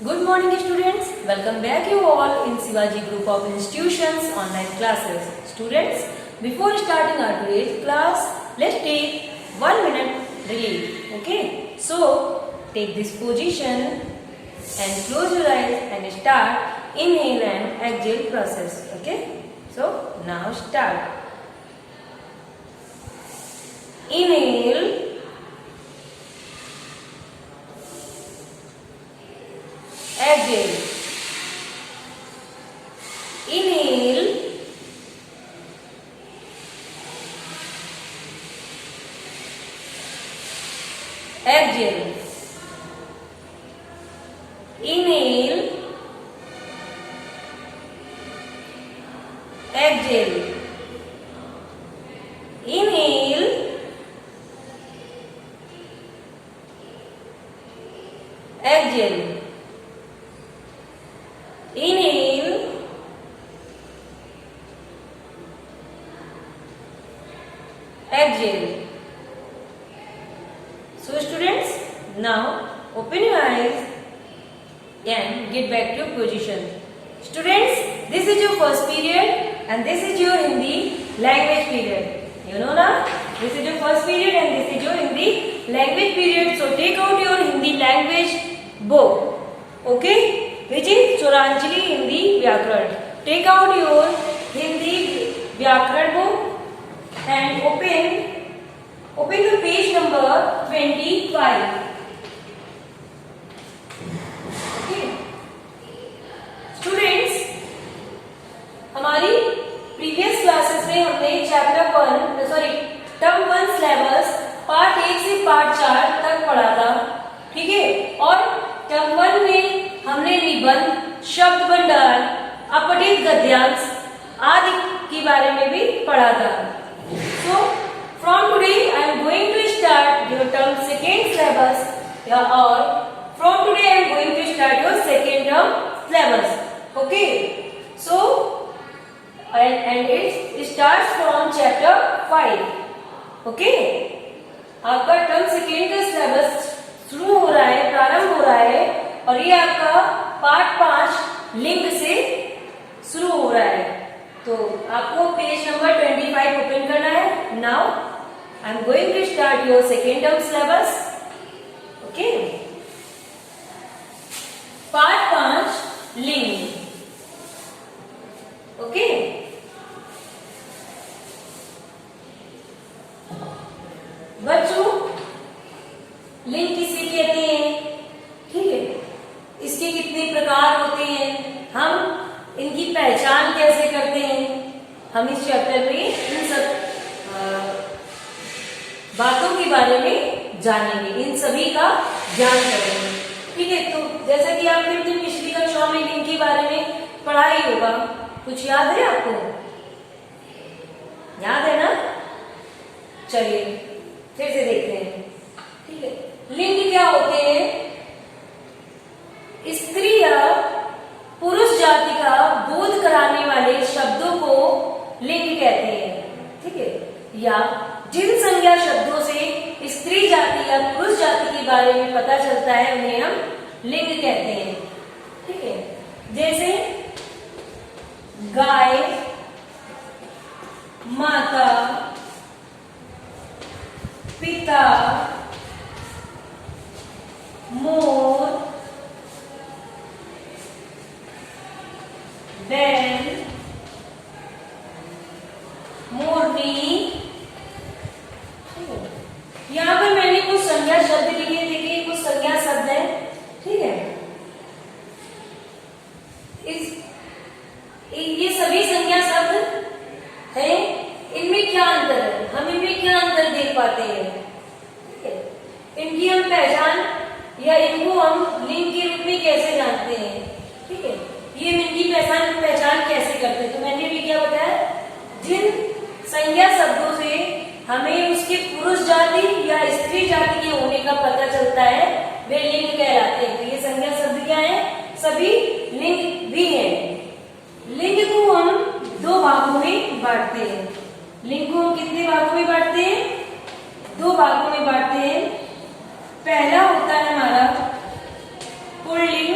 Good morning students, welcome back you all in Shivaji Group of Institutions online classes. Students, before starting our today's class, let's take 1 minute relief. Okay, so take this position and close your eyes and start inhale and exhale process. Okay, so now start. Inhale, exhale, inhale, exhale, inhale, exhale, inhale, exhale. Inhale, exhale. So students, now open your eyes and get back to your position. Students, this is your first period and this is your Hindi language period. You know na? This is your first period and this is your Hindi language period. So take out your Hindi language book. Okay? Which is Choranjali Hindi Vyakaran. Take out your Hindi Vyakaran book and open the page number 25. Okay. Students, हमारी previous classes में हमने term 1 syllabus part 1 से part 4 तक पढ़ा था. ठीक है, और टर्म 1 में हमने निबंध, शब्द भंडार, अपठित गद्यांश आदि के बारे में भी पढ़ा था. So from today I am going to start your term second syllabus, और from today I am going to start your second term syllabus. Okay, so and it starts from chapter 5. Okay, आपका term second का syllabus शुरू हो रहा है, प्रारंभ हो रहा है, और ये आपका पार्ट 5 लिंग से शुरू हो रहा है. तो आपको पेज नंबर 25 ओपन करना है. Now I am going to start your second term syllabus. Okay, part 5 लिंग. ओके, बच्चों, लिंग किसे कहते हैं? ठीक है, इसके कितने प्रकार होते हैं, हम इनकी पहचान कैसे करते हैं, हम इस चैप्टर में इन सब बातों के बारे में जानेंगे, इन सभी का ज्ञान करेंगे. ठीक है, तो जैसा कि आपने अपनी पिछली कक्षा में लिंग के बारे में पढ़ा ही होगा, कुछ याद है आपको? याद है ना? चलिए फिर से देखते हैं. ठीक है, लिंग क्या होते हैं? स्त्री या पुरुष जाति का बोध कराने वाले शब्दों को लिंग कहते हैं. ठीक है, या जिन संज्ञा शब्दों से स्त्री जाति या पुरुष जाति के बारे में पता चलता है उन्हें हम लिंग कहते हैं. ठीक है, जैसे गाय, माता, पिता, मोर, बैल, मोरनी. यहाँ पर मैंने कुछ संज्ञा शब्द लिखे. देखिए, कुछ संज्ञा शब्द है. ठीक है, ये सभी संज्ञा शब्द है. इनमें क्या अंतर है, हम इनमें क्या अंतर देख पाते हैं? ठीक है, इनकी हम पहचान या इनको हम लिंग के रूप में कैसे जानते हैं? ठीक है, ये इनकी पहचान कैसे करते हैं? तो मैंने भी क्या बताया, जिन संज्ञा शब्दों से हमें उसके पुरुष जाति या स्त्री जाति के होने का पता चलता है वे लिंग कहलाते हैं. तो ये संज्ञा शब्द क्या है? सभी लिंग भी हैं. लिंग को हम 2 भागों में बांटते हैं. लिंग को हम कितने भागों में बांटते हैं? 2 भागों में बांटते हैं. पहला होता है हमारा पुल्लिंग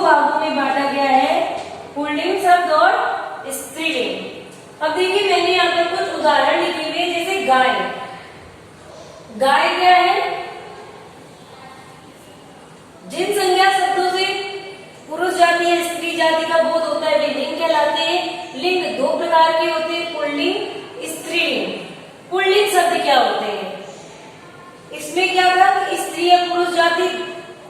भागों में बांटा गया है, पुल्लिंग शब्द और स्त्रीलिंग। अब देखिए मैंने यहाँ पर कुछ उदाहरण लिखे हुए, जैसे गाय। गाय क्या है? जिन संज्ञा शब्दों से पुरुष जाति या स्त्री जाति का बोध होता है वे लिंग कहलाते हैं। लिंग दो प्रकार के होते हैं, पुल्लिंग, स्त्रीलिंग। पुल्लिंग शब्द क्या होते हैं? इसमें क्या था कि स्त्री या पुरुष जाति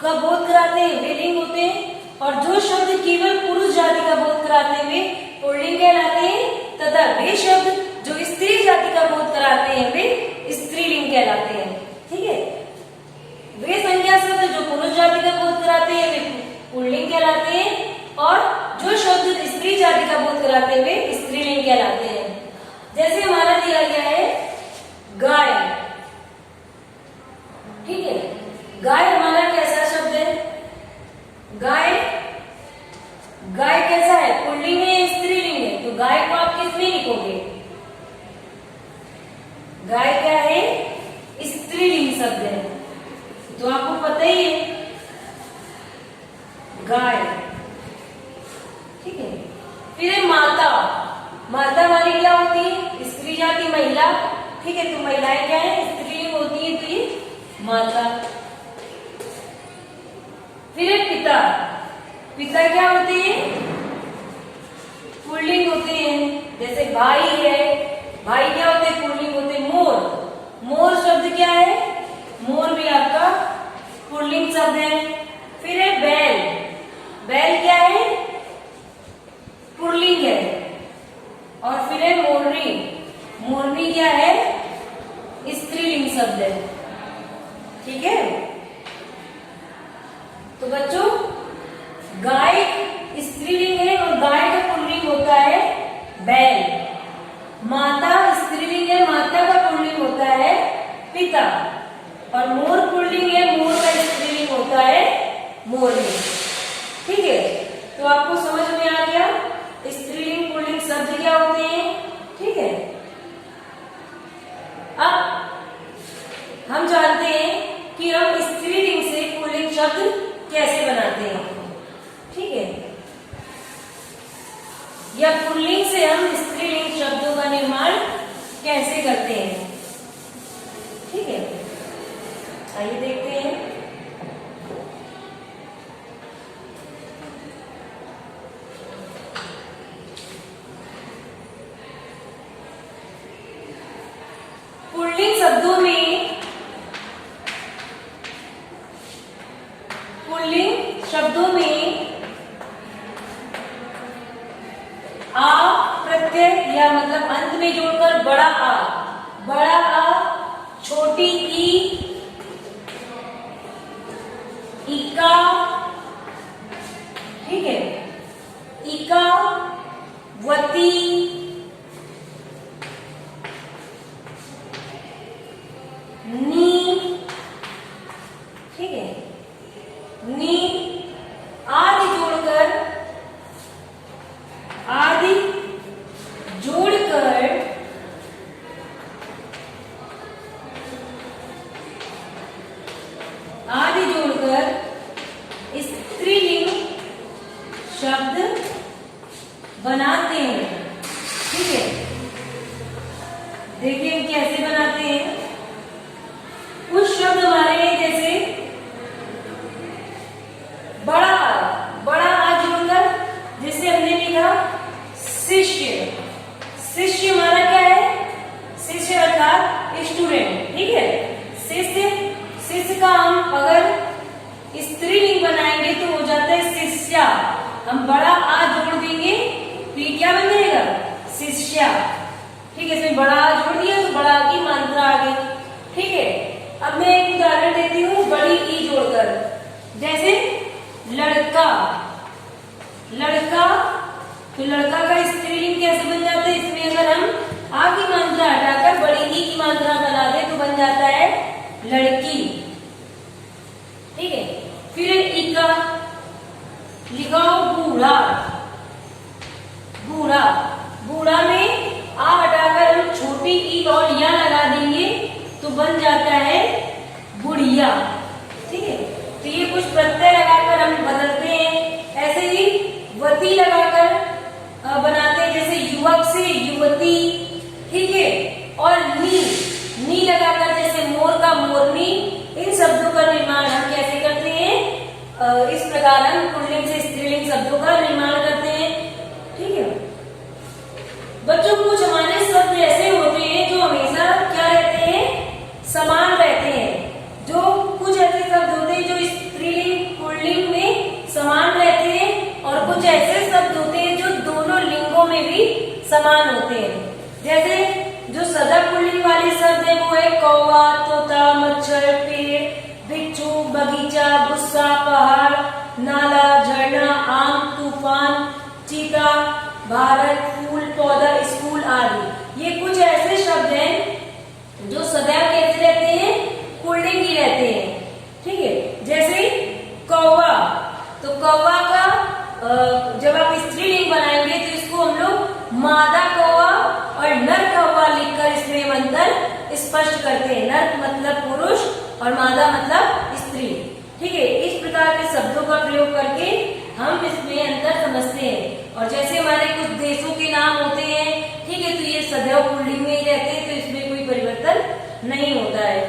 का बोध कराते हैं वे लिंग होते हैं, और जो शब्द केवल पुरुष जाति का बोध कराते हैं वे पुल्लिंग कहलाते हैं, तथा वे शब्द जो स्त्री जाति का बोध कराते हैं वे स्त्रीलिंग कहलाते हैं। ठीक है, वे संज्ञा शब्द जो पुरुष जाति का बोध कराते हैं वे पुल्लिंग कहलाते हैं, और जो शब्द स्त्री जाति का बोध कराते हैं वे स्त्रीलिंग कहलाते हैं। जैसे हमारा दिया गया है गाय। ठीक है, गाय हमारा कैसा शब्द है? गाय, गाय कैसा है? पुल्लिंग है या स्त्रीलिंग है? तो गाय को आप किस में लिखोगे? गाय क्या है? स्त्रीलिंग शब्द है, तो आपको पता ही है गाय। ठीक है, फिर है माता। माता हमारी क्या होती है? स्त्री जाति, महिला। ठीक है, तो महिलाएं क्या है? स्त्रीलिंग होती है, तो ये माता। फिर है पिता। पिता क्या होते हैं? पुल्लिंग होते हैं। जैसे भाई है, भाई क्या होते हैं? पुल्लिंग होते हैं। मोर, मोर शब्द क्या है? मोर भी आपका पुल्लिंग शब्द है। फिर है बैल। बैल क्या है? पुल्लिंग है। और फिर है मोरनी। मोरनी क्या है? स्त्रीलिंग शब्द है। ठीक है, तो बच्चों गाय स्त्रीलिंग है और गाय का पुल्लिंग होता है बैल। माता स्त्रीलिंग है, माता का पुल्लिंग होता है पिता। और मोर पुल्लिंग है, मोर का स्त्रीलिंग होता है मोरनी। ठीक है, तो आपको समझ में आ गया स्त्रीलिंग पुल्लिंग शब्द क्या होते हैं। ठीक है, अब हम जानते हैं कि हम स्त्रीलिंग से पुल्लिंग शब्द कैसे बनाते हैं। ठीक है, या पुल्लिंग से हम स्त्रीलिंग शब्दों का निर्माण कैसे करते हैं। ठीक है, आइए देखते हैं। पुल्लिंग शब्दों में, पुल्लिंग शब्दों में आ प्रत्यय या मतलब अंत में जोड़कर बड़ा आ, छोटी ई, इका, ठीक है, इका, वती, नी, ठीक है, नी आदि जोड़कर, आदि जोड़कर स्त्रीलिंग शब्द बनाते हैं। ठीक है, देखिए कैसे बनाते हैं। कुछ शब्द हमारे हैं जैसे बड़ा आ जोड़कर, जिसे हमने लिखा शिष्य। शिष्य हमारा क्या है? शिष्य अर्थात स्टूडेंट। ठीक है, शिष्य का हम अगर स्त्रीलिंग बनाएंगे तो हो जाता है शिष्या। हम बड़ा आ जोड़ देंगे तो ये क्या बन जाएगा? शिष्या। ठीक है, इसमें बड़ा आ जोड़ दिया तो बड़ा की मात्रा आ गई। ठीक है, अब मैं एक उदाहरण देती हूँ बड़ी ई जोड़कर, जैसे लड़का। लड़का, तो लड़का का स्त्रीलिंग कैसे बन जाता है? इसमें अगर हम आ की मात्रा हटाकर बड़ी ई की मात्रा बना दे तो बन जाता है लड़की। ठीक है, फिर इका, लिखाओ बूढ़ा। बूढ़ा, बूढ़ा में आ हटाकर हम छोटी ई और या लगा देंगे तो बन जाता है बुढ़िया। ठीक है, तो ये कुछ प्रत्यय लगाकर हम बदलते हैं। ही वती लगाकर बनाते हैं, जैसे युवक से युवती, ठीक है। और नी लगाकर जैसे मोर का मोरनी, इन शब्दों का निर्माण हम कैसे करते हैं, इस प्रकार हम पुल्लिंग से स्त्रीलिंग शब्दों का निर्माण करते हैं, ठीक है। बच्चों कुछ हमारे शब्द ऐसे होते हैं जो हमेशा क्या रहते हैं, समान रहते हैं। जो कुछ ऐसे शब्द होते हैं जो स्त्रीलिंग पुल्लिंग में समान रहते हैं, और कुछ ऐसे शब्द होते हैं जो दोनों लिंगों में भी समान होते हैं। जैसे जो सदा पुल्लिंग वाले शब्द है वो है कौवा, तोता, मच्छर, पेड़, बिच्छू, बगीचा, गुस्सा, पहाड़, नाला, झरना, आम, तूफान, चीता, भारत, फूल, पौधा, स्कूल आदि। ये कुछ ऐसे शब्द हैं जो सदैव कैसे रहते हैं, पुल्लिंग ही रहते हैं, ठीक है। जैसे कौवा, तो कौवा का जब आप स्त्रीलिंग बनाएंगे तो इसको हम लोग मादा कौवा और नर कौवा लिखकर इसमें हम अंतर स्पष्ट करते हैं। नर मतलब पुरुष और मादा मतलब स्त्री, ठीक है। इस प्रकार के शब्दों का प्रयोग करके हम इसमें अंतर समझते हैं। और जैसे हमारे कुछ देशों के नाम होते हैं, ठीक है, तो ये सदैव पुल्लिंग में ही रहते हैं, तो इसमें कोई परिवर्तन नहीं होता है।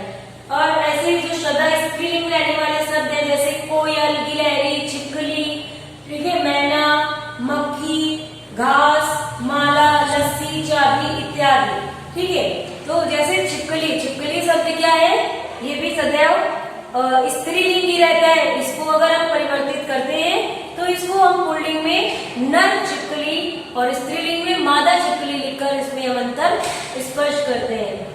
और ऐसे ही जो सदा स्त्रीलिंग में रहने वाले शब्द हैं, जैसे कोयल, गिलहरी, छिपकली, ठीक है, मैना, मक्खी, घास, माला, लस्सी, चाबी इत्यादि, ठीक है। तो जैसे छिपकली शब्द क्या है, ये भी सदैव स्त्रीलिंग ही रहता है। इसको अगर हम परिवर्तित करते हैं तो इसको हम पुल्लिंग में नर छिपकली और स्त्रीलिंग में मादा छिपकली लिखकर इसमें हम अंतर स्पष्ट करते हैं।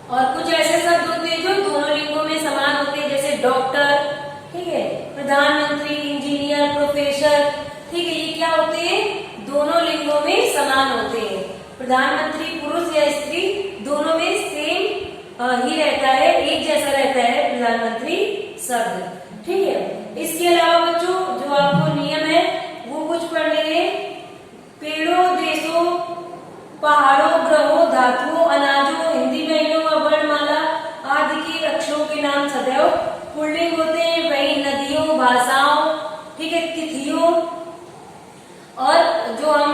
और कुछ ऐसे शब्द होते हैं जो दोनों लिंगों में समान होते हैं, जैसे डॉक्टर, ठीक है, प्रधानमंत्री, इंजीनियर, प्रोफेसर, ठीक है, ये क्या होते हैं, दोनों लिंगों में समान होते हैं। प्रधानमंत्री पुरुष या स्त्री दोनों में सेम ही रहता है, एक जैसा रहता है प्रधानमंत्री शब्द, ठीक है। इसके अलावा बच्चों जो आपको नियम है वो कुछ पढ़ लेंगे। पेड़ों, देशों, पहाड़ों, ग्रहों, धातुओं, अनाजों, हिंदी महीनों व वर्णमाला आदि के अक्षरों के नाम सदैव पुल्लिंग होते हैं। वही नदियों, भाषाओं, ठीक है, तिथियों, और जो हम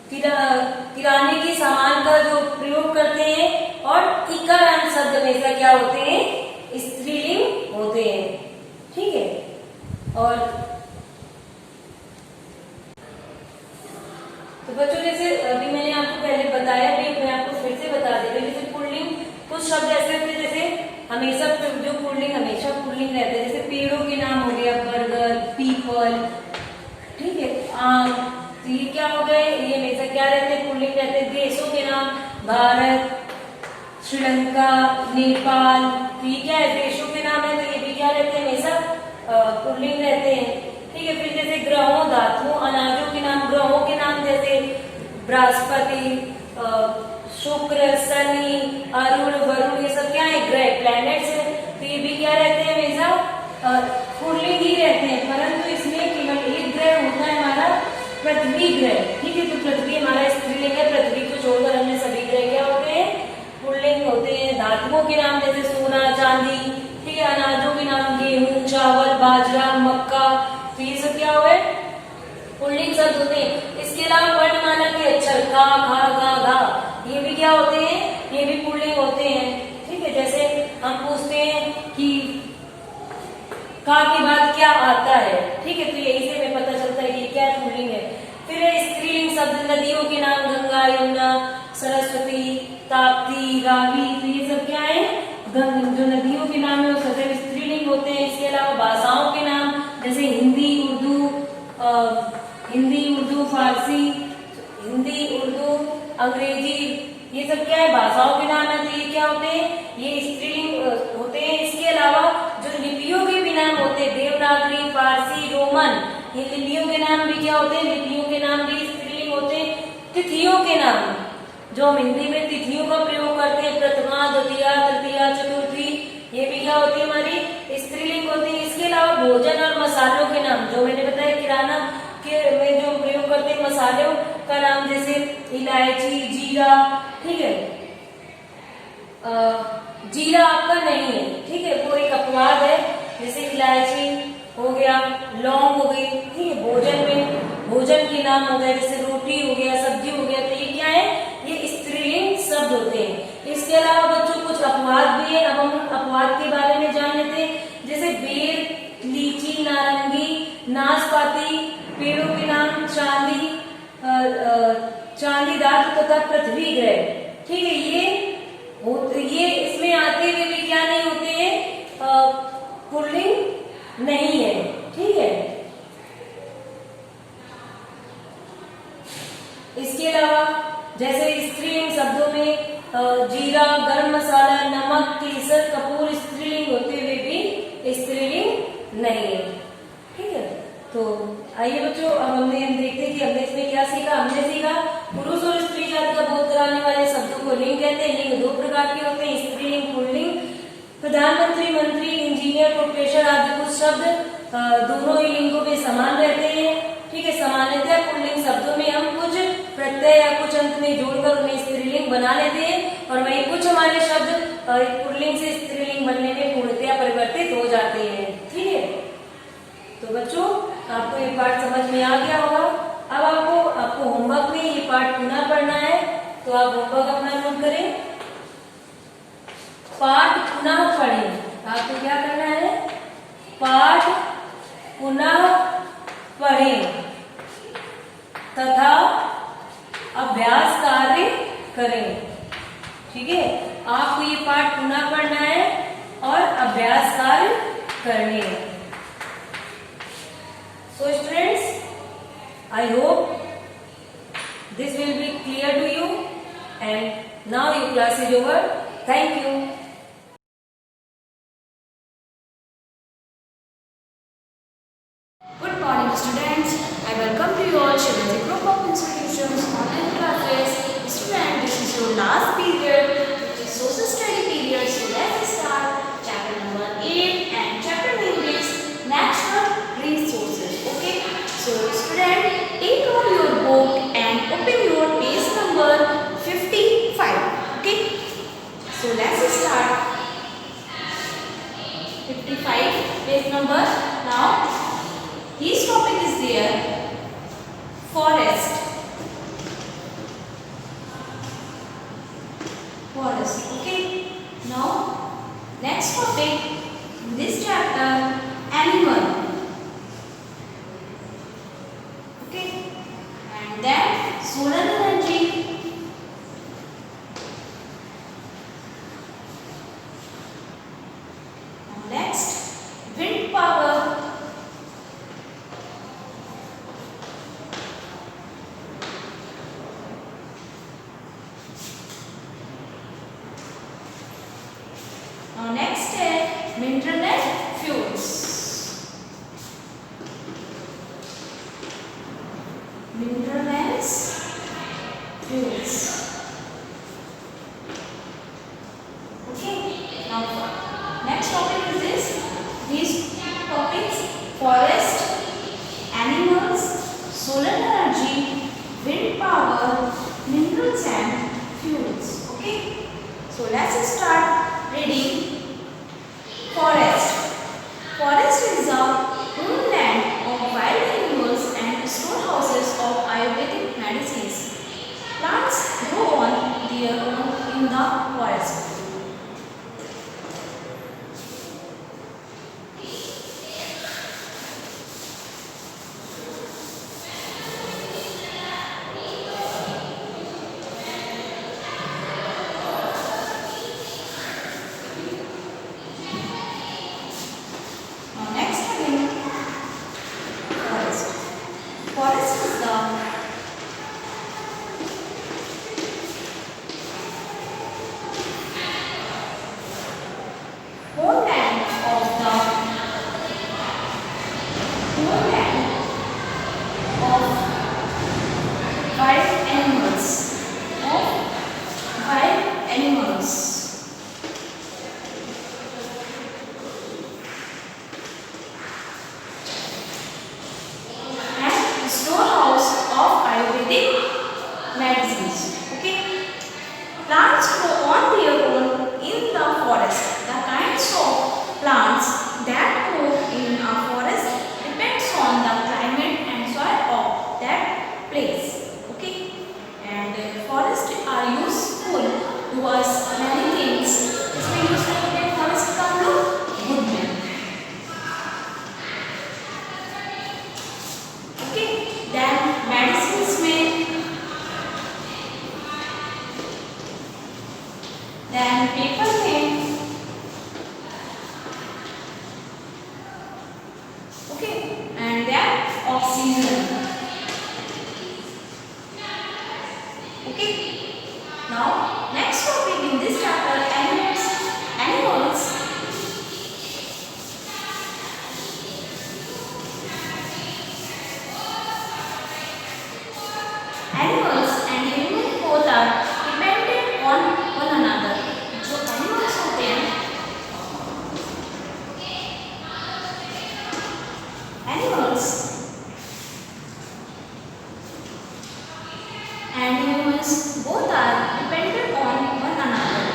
किराने की सामान का जो प्रयोग करते हैं, और इकारांत शब्द हमेशा क्या होते हैं, स्त्रीलिंग होते हैं, ठीक है। और तो बच्चों जैसे अभी मैंने आपको पहले बताया, भी मैं आपको फिर से बता दे रही हूँ। जैसे पुल्लिंग कुछ शब्द ऐसे होते हैं जैसे हमेशा जो पुल्लिंग हमेशा पुल्लिंग रहते हैं, जैसे पेड़ों के नाम हो गया बरगद, पीपल, ठीक है, आम, तो ये क्या हो गए, ये हमेशा क्या रहते हैं, पुल्लिंग रहते हैं। देशों के नाम भारत, श्रीलंका, नेपाल, तो ये क्या है, देशों के नाम है, तो ये भी क्या रहते हैं, हमेशा पुल्लिंग रहते हैं, ठीक है। फिर जैसे ग्रहों, धातुओं, अनाजों के नाम, ग्रहों के नाम जैसे बृहस्पति, शुक्र, शनि, अरुण, वरुण, ये सब क्या है, ग्रह, प्लैनेट्स है, तो ये भी क्या रहते हैं, हमेशा पुल्लिंग ही रहते हैं। परंतु इसमें केवल एक ग्रह होता है हमारा पृथ्वी ग्रह, ठीक है, तो पृथ्वी हमारा स्त्रीलिंग है। पृथ्वी को छोड़कर अन्य सभी ग्रह क्या होते हैं, पुल्लिंग होते हैं। धातुओं के नाम जैसे सोना, चांदी, ठीक है, अनाजों के नाम गेहूं, चावल, बाजरा, मक्का, तो ये सब क्या हुए, पुल्लिंग शब्द होते हैं। इसके अलावा वर्णमाला के अक्षर का, खा, गा, घा, ये भी क्या होते हैं, ये भी पुल्लिंग होते हैं, ठीक है। जैसे हम पूछते हैं कि का के बाद क्या आता है, ठीक है, तो यही से हमें पता चलता है कि क्या पुल्लिंग है। फिर स्त्रीलिंग शब्द नदियों के नाम गंगा, यमुना, सरस्वती, ताप्ती, रावी, तो ये सब क्या है, जो नदियों के नाम है वो सदैव स्त्रीलिंग होते हैं। इसके अलावा भाषाओं के नाम जैसे हिंदी, उर्दू, फारसी, हिंदी, उर्दू, अंग्रेजी, ये सब क्या है, भाषाओं के नाम है, तो ये क्या होते हैं, ये स्त्रीलिंग होते हैं। इसके अलावा जो लिपियों के भी नाम होते हैं, देवनागरी, फारसी, रोमन, ये लिपियों के नाम भी क्या होते हैं, लिपियों के नाम भी स्त्रीलिंग होते हैं। तिथियों के नाम, जो हम हिंदी में तिथियों का प्रयोग करते हैं, प्रथमा, द्वितीया, तृतीया, चतुर्थी, ये भी क्या होती है, हमारी स्त्रीलिंग होती है। इसके अलावा भोजन और मसालों के नाम, जो मैंने बताया किराना के में जो प्रयोग करते हैं मसालों का नाम, जैसे इलायची, जीरा, ठीक है, जीरा आपका नहीं है, ठीक है, वो एक अपवाद है, जैसे इलायची, हो गया, लौंग हो गई, ठीक है। भोजन में भोजन के नाम हो गए, जैसे रोटी हो गया, सब्जी हो गया, तो ये क्या है, ये स्त्रीलिंग शब्द होते हैं। इसके अलावा बच्चों कुछ अपवाद भी है, अब हम अपवाद के बारे में जान लेते हैं। जैसे बेर, लीची, नारंगी, नाशपाती, पेड़ों के नाम चांदी, चांदी धातु तथा पृथ्वी ग्रह, ठीक है। ये इसमें आते हुए भी क्या नहीं होते हैं, पुल्लिंग नहीं है, ठीक है। इसके अलावा जैसे स्त्रीलिंग शब्दों में जीरा, गरम मसाला, नमक, केसर, कपूर स्त्रीलिंग होते हुए भी स्त्रीलिंग नहीं है, ठीक है। तो आइए बच्चों, अब हम देखते हैं कि हमने इसमें क्या सीखा। हमने सीखा पुरुष और स्त्री जाति का बोध कराने वाले शब्दों को लिंग कहते हैं। लिंग दो प्रकार के होते हैं, स्त्रीलिंग, पुल्लिंग। प्रधानमंत्री, मंत्री, इंजीनियर, प्रोफेसर आदि कुछ शब्द दोनों ही लिंगों में समान रहते हैं, ठीक है। सामान्यतः पुल्लिंग शब्दों में हम कुछ प्रत्यय या कुछ अंत में जोड़कर उन्हें स्त्रीलिंग बना लेते हैं, और वहीं कुछ हमारे शब्द पुल्लिंग से स्त्रीलिंग बनने में पूर्णतया परिवर्तित हो जाते हैं, ठीक है। तो बच्चों, आपको ये पाठ समझ में आ गया होगा। अब आपको होमवर्क में ये पाठ पुनः पढ़ना है, तो आप होमवर्क अपना नोट करें। पाठ पुनः पढ़ें, आपको क्या करना है, पाठ पुनः पढ़ें तथा अभ्यास कार्य करें, ठीक है। आपको ये पाठ पुनः पढ़ना है और अभ्यास कार्य करने हैं। So students, I hope this will be clear to you, and now your class is over. Thank you. Good morning students. I welcome to you all Shivaji Group of Institutions online classes. Student, this is your last period, which is social study period. So let's start chapter number 8, and chapter name is natural resources. Okay. So student, take out your book and open your page number 55. Okay. So let's start 55 page number. Now his topic is there, forest. Forest. Okay. Now next topic in this chapter, animal. Okay. And then solar energy. Now next, wind power. Now next is mineral and fuels. Mineral and fuels. Okay. Now next topic is this. These topics: forest, animals, solar energy, wind power, minerals and fuels. Okay. So let's start reading. Forest. Forest is a homeland of wild animals and storehouses of Ayurvedic medicines. Plants grow on their own in the forest. Now next again, Okay. Now next topic in this chapter, animals. Animals and human both are dependent on one another. जो animals होते हैं, animals and humans both are dependent on one another.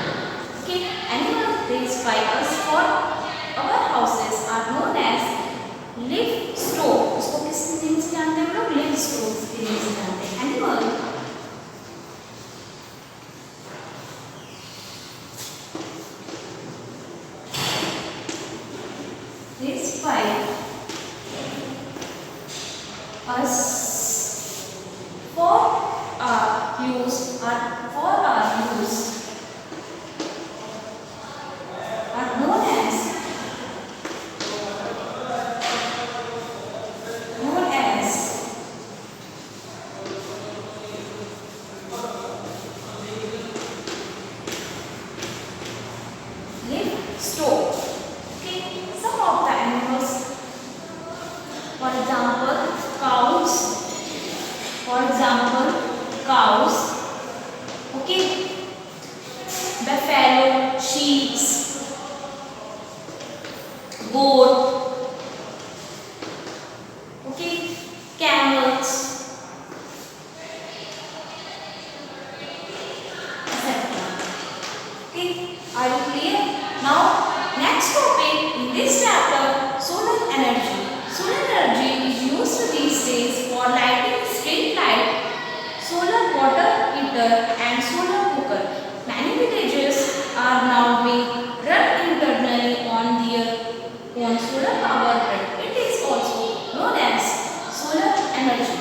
Okay, animals raised by us for our houses are known as livestock. इसको किस name से जानते हैं हम लोग? livestock के नेम से जानते हैं. Animal raised by us for our use are known as livestock. Okay, some of the animals, for example cows, okay, buffalo, sheep, goat, okay, camels, etc. Okay, are you clear? Now next topic in this chapter, solar energy. Solar energy is used these days for lighting street light, solar water heater and solar cooker. Many villages are now being run internally on their own solar power grid. It is also known as solar energy.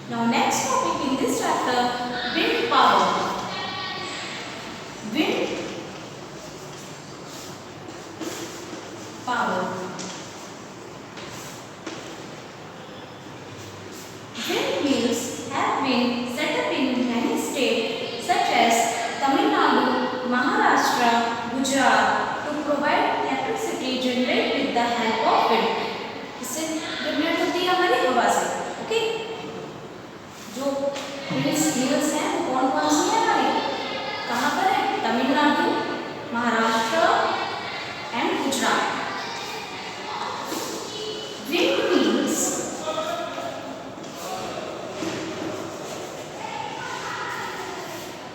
Now next topic in this chapter, wind power. Wind power. Windmills have been set up in many states such as Tamil Nadu, Maharashtra, Gujarat to provide electricity generated with the help of wind. इससे generate होती है हमारी हवा से. Okay? जो mills हैं वो कौन कौन सी हैं हमारी? कहाँ पर है? Tamil Nadu, Maharashtra and Gujarat. Windmills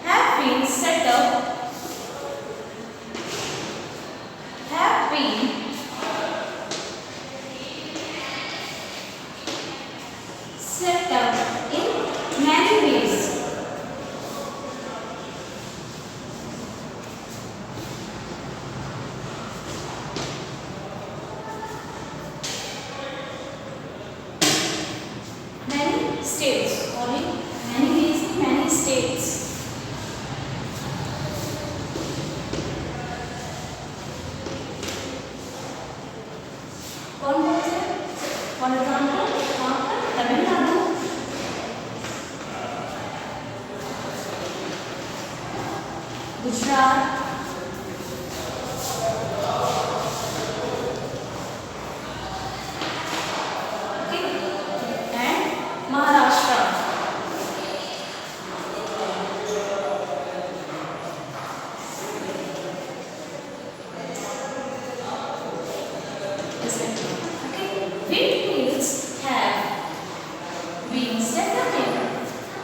have been set up in many ways. Many states, or in many ways in many states. कौन कौन से? For example, वहाँ पर Tamil Nadu, Gujarat, and Maharashtra. Windmills have been set up in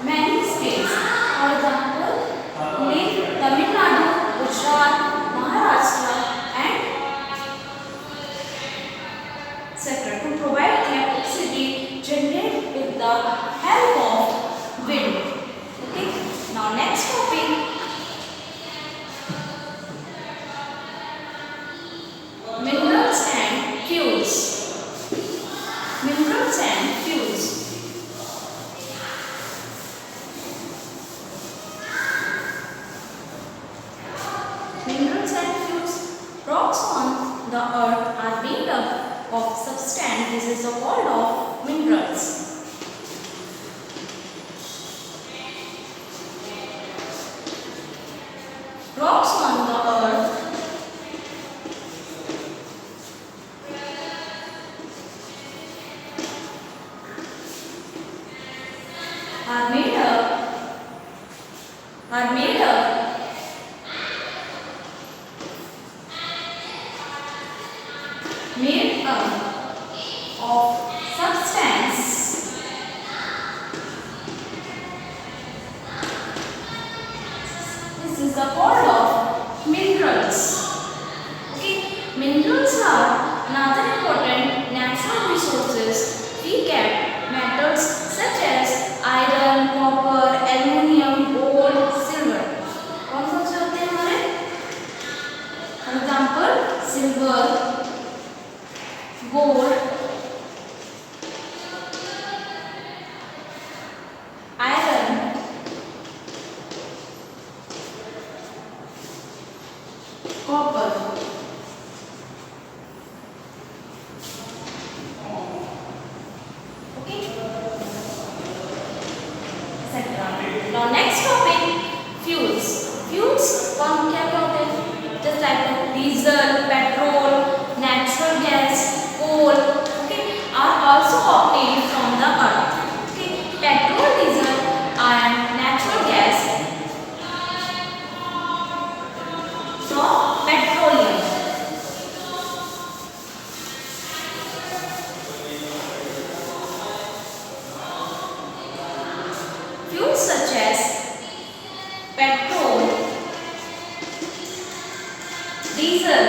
many states. For example, in Tamil Nadu, Gujarat, Maharashtra, and etc. to provide electricity generated with the help of wind. Okay. Now next topic. Minerals and fuels. Minerals and fuels. Minerals and fuels. Rocks on the earth are made up of substance. This is called of minerals. Rocks on the earth are made up of substance. This is the called of minerals. Okay, minerals are another important natural resources. We get metals such as iron, copper, aluminium, gold, silver. कौन कौन से होते हैं हमारे? For example, silver, gold, iron, copper. Okay, etc. Now next topic, fuels. Fuels कौन क्या क्या होते हैं? Just like diesel, petrol, natural gas, coal. Okay, are also obtained from the earth. Okay, petrol, diesel, and natural gas from petroleum. Fuels such as petrol, diesel,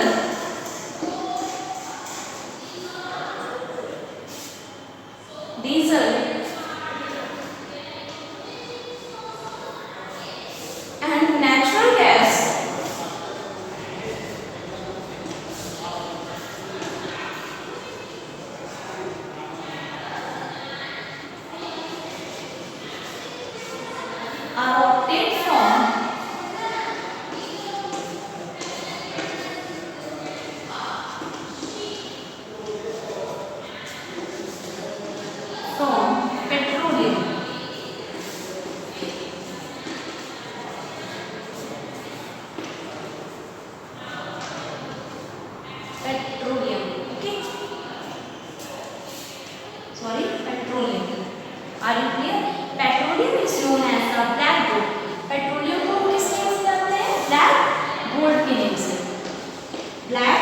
and natural gas are obtained from petroleum. Petroleum. Okay. Sorry, petroleum. Are you clear? Petroleum is known as the black gold. Petroleum को किस name से जानते हैं? Black gold के name से. Black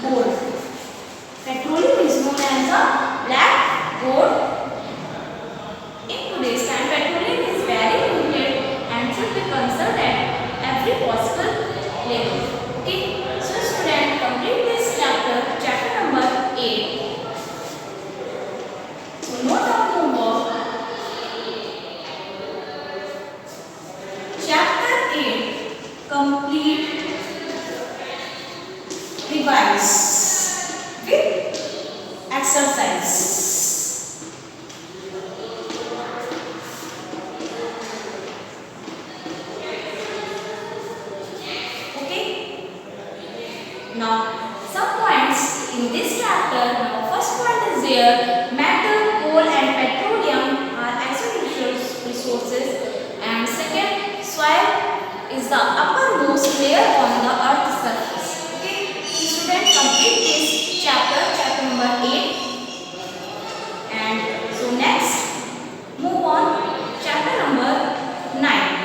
gold. Petroleum is known as the black gold. In today's time, petroleum is very limited and should be conserved at every possible level. Okay, so student, complete this chapter, chapter number 8. So note down homework. Chapter 8, complete, revise with exercise. Okay. Now some points in this chapter. Now first point is there: metal, coal, and petroleum are essential resources. And second, soil is the uppermost layer on the earth's surface. Okay. Student, complete this chapter, chapter number 8. And so next, move on, chapter number 9.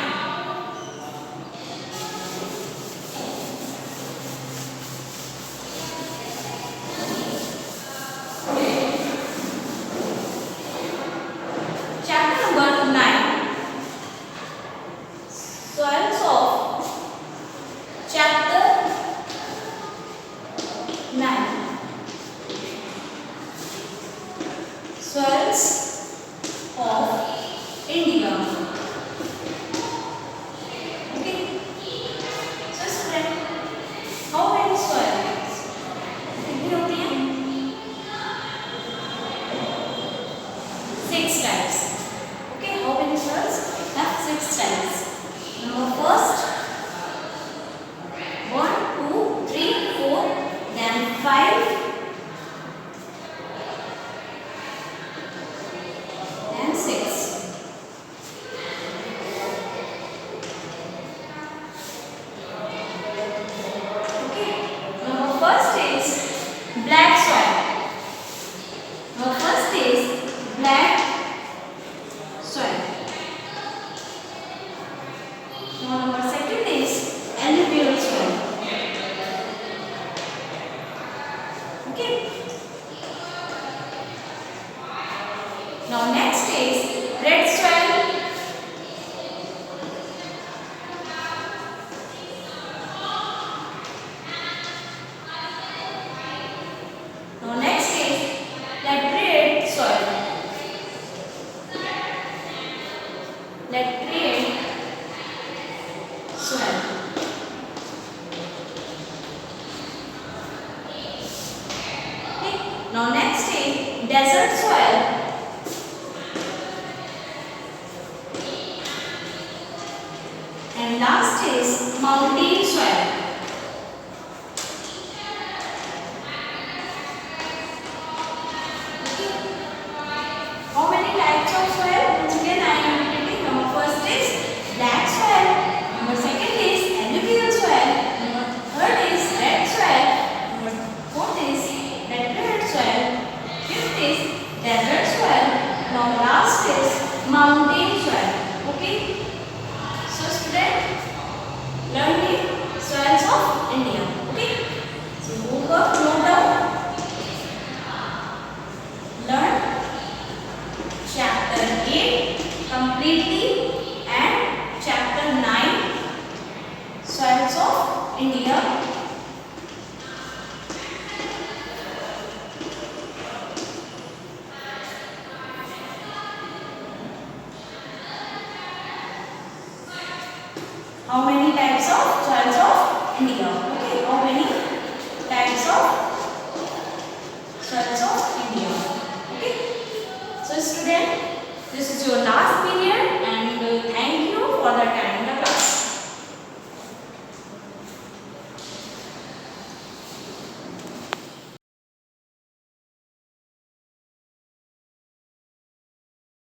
mountain soil. Okay. How many types of soil? Again I am repeating. Number first is black soil. Number second is alluvial soil. Number third is red soil. Number fourth is laterite soil. Fifth is desert soil. Now last is mountain soil. Okay. So student, learn the soils of India. Okay. So homework, note down. Learn chapter 8 completely and chapter 9 soils of India. How many types of soils of India? Okay, how many types of